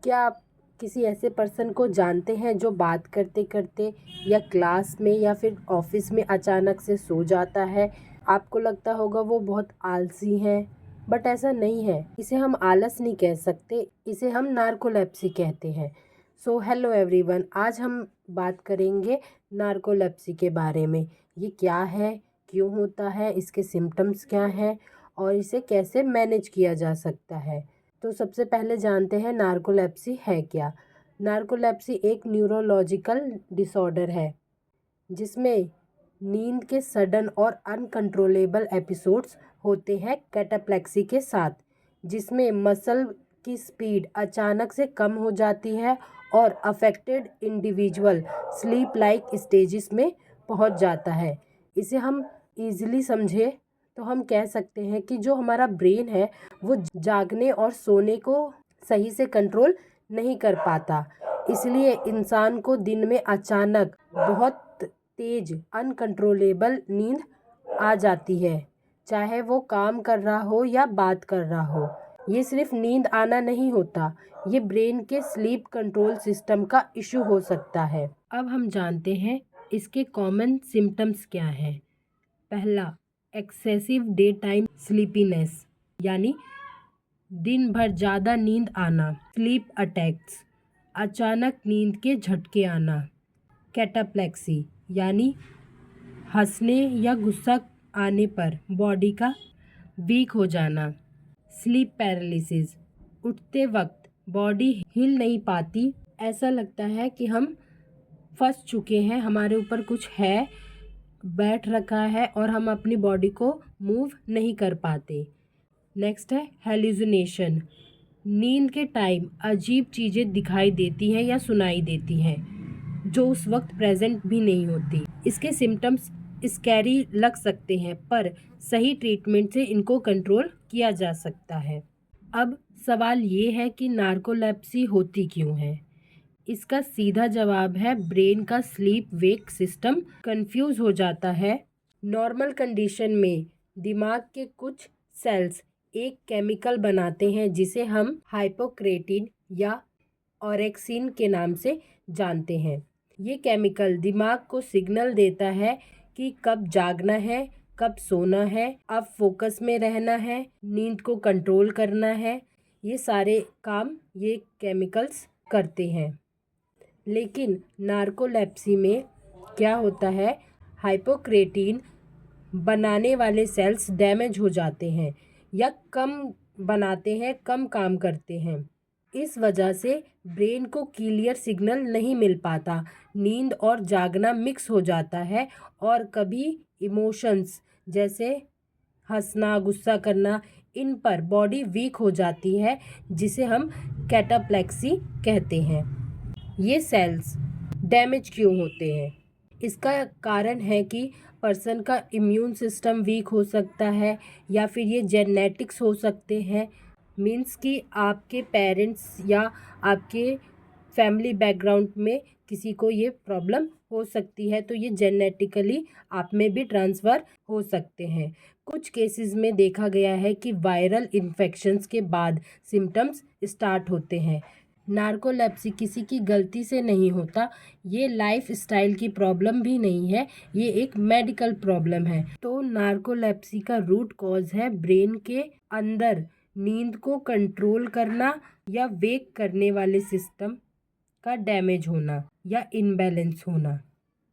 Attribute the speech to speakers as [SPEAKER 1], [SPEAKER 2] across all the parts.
[SPEAKER 1] क्या आप किसी ऐसे पर्सन को जानते हैं जो बात करते करते या क्लास में या फिर ऑफिस में अचानक से सो जाता है? आपको लगता होगा वो बहुत आलसी हैं, बट ऐसा नहीं है। इसे हम आलस नहीं कह सकते, इसे हम नार्कोलेप्सी कहते हैं। सो हेलो एवरीवन, आज हम बात करेंगे नार्कोलेप्सी के बारे में। ये क्या है, क्यों होता है, इसके सिम्टम्स क्या हैं और इसे कैसे मैनेज किया जा सकता है। तो सबसे पहले जानते हैं नार्कोलेप्सी है क्या। नार्कोलेप्सी एक न्यूरोलॉजिकल डिसऑर्डर है जिसमें नींद के सडन और अनकंट्रोलेबल एपिसोड्स होते हैं कैटाप्लेक्सी के साथ, जिसमें मसल की स्पीड अचानक से कम हो जाती है और affected individual sleep like stages में पहुंच जाता है। इसे हम इजीली समझे तो हम कह सकते हैं कि जो हमारा ब्रेन है वो जागने और सोने को सही से कंट्रोल नहीं कर पाता, इसलिए इंसान को दिन में अचानक बहुत तेज अनकंट्रोलेबल नींद आ जाती है, चाहे वो काम कर रहा हो या बात कर रहा हो। ये सिर्फ नींद आना नहीं होता, ये ब्रेन के स्लीप कंट्रोल सिस्टम का इशू हो सकता है। अब हम जानते हैं इसके कॉमन सिम्टम्स क्या हैं। पहला, एक्सेसिव डे टाइम स्लीपीनेस, यानी दिन भर ज़्यादा नींद आना। स्लीप अटैक्स, अचानक नींद के झटके आना। कैटाप्लेक्सी, यानी हंसने या गुस्सा आने पर बॉडी का वीक हो जाना। स्लीप पैरालिसिस, उठते वक्त बॉडी हिल नहीं पाती, ऐसा लगता है कि हम फंस चुके हैं, हमारे ऊपर कुछ है बैठ रखा है और हम अपनी बॉडी को मूव नहीं कर पाते। नेक्स्ट है हेलुसिनेशन, नींद के टाइम अजीब चीज़ें दिखाई देती हैं या सुनाई देती हैं जो उस वक्त प्रेजेंट भी नहीं होती। इसके सिम्टम्स स्कैरी लग सकते हैं, पर सही ट्रीटमेंट से इनको कंट्रोल किया जा सकता है। अब सवाल ये है कि नार्कोलेप्सी होती क्यों है। इसका सीधा जवाब है ब्रेन का स्लीप वेक सिस्टम कंफ्यूज हो जाता है। नॉर्मल कंडीशन में दिमाग के कुछ सेल्स एक केमिकल बनाते हैं जिसे हम हाइपोक्रेटिन या ऑरेक्सिन के नाम से जानते हैं। ये केमिकल दिमाग को सिग्नल देता है कि कब जागना है, कब सोना है, अब फोकस में रहना है, नींद को कंट्रोल करना है। ये सारे काम ये केमिकल्स करते हैं। लेकिन नार्कोलेप्सी में क्या होता है, हाइपोक्रेटिन बनाने वाले सेल्स डैमेज हो जाते हैं या कम बनाते हैं, कम काम करते हैं। इस वजह से ब्रेन को क्लियर सिग्नल नहीं मिल पाता, नींद और जागना मिक्स हो जाता है और कभी इमोशंस जैसे हंसना, गुस्सा करना, इन पर बॉडी वीक हो जाती है, जिसे हम कैटाप्लेक्सी कहते हैं। ये सेल्स डैमेज क्यों होते हैं? इसका कारण है कि पर्सन का इम्यून सिस्टम वीक हो सकता है या फिर ये जेनेटिक्स हो सकते हैं। मीन्स कि आपके पेरेंट्स या आपके फैमिली बैकग्राउंड में किसी को ये प्रॉब्लम हो सकती है, तो ये जेनेटिकली आप में भी ट्रांसफ़र हो सकते हैं। कुछ केसेस में देखा गया है कि वायरल इन्फेक्शंस के बाद सिम्टम्स स्टार्ट होते हैं। नार्कोलेप्सी किसी की गलती से नहीं होता, ये लाइफ स्टाइल की प्रॉब्लम भी नहीं है, ये एक मेडिकल प्रॉब्लम है। तो नार्कोलेप्सी का रूट कॉज है ब्रेन के अंदर नींद को कंट्रोल करना या वेक करने वाले सिस्टम का डैमेज होना या इनबैलेंस होना।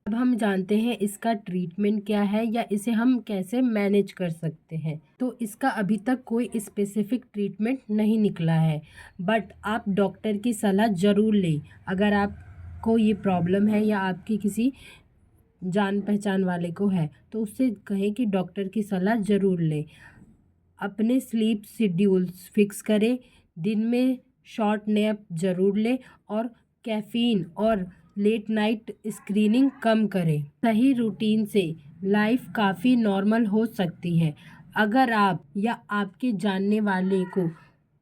[SPEAKER 1] अब हम जानते हैं इसका ट्रीटमेंट क्या है या इसे हम कैसे मैनेज कर सकते हैं। तो इसका अभी तक कोई स्पेसिफिक ट्रीटमेंट नहीं निकला है, बट आप डॉक्टर की सलाह ज़रूर लें। अगर आपको ये प्रॉब्लम है या आपकी किसी जान पहचान वाले को है तो उससे कहें कि डॉक्टर की सलाह ज़रूर लें। अपने स्लीप शेड्यूल्स फिक्स करें, दिन में शॉर्ट नैप ज़रूर लें और कैफ़ीन और लेट नाइट स्क्रीनिंग कम करें। सही रूटीन से लाइफ काफ़ी नॉर्मल हो सकती है। अगर आप या आपके जानने वाले को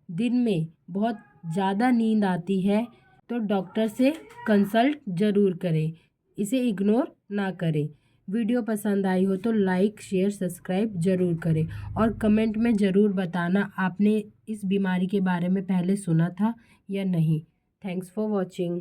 [SPEAKER 1] दिन में बहुत ज़्यादा नींद आती है तो डॉक्टर से कंसल्ट ज़रूर करें, इसे इग्नोर ना करें। वीडियो पसंद आई हो तो लाइक, शेयर, सब्सक्राइब ज़रूर करें और कमेंट में ज़रूर बताना आपने इस बीमारी के बारे में पहले सुना था या नहीं। Thanks for watching.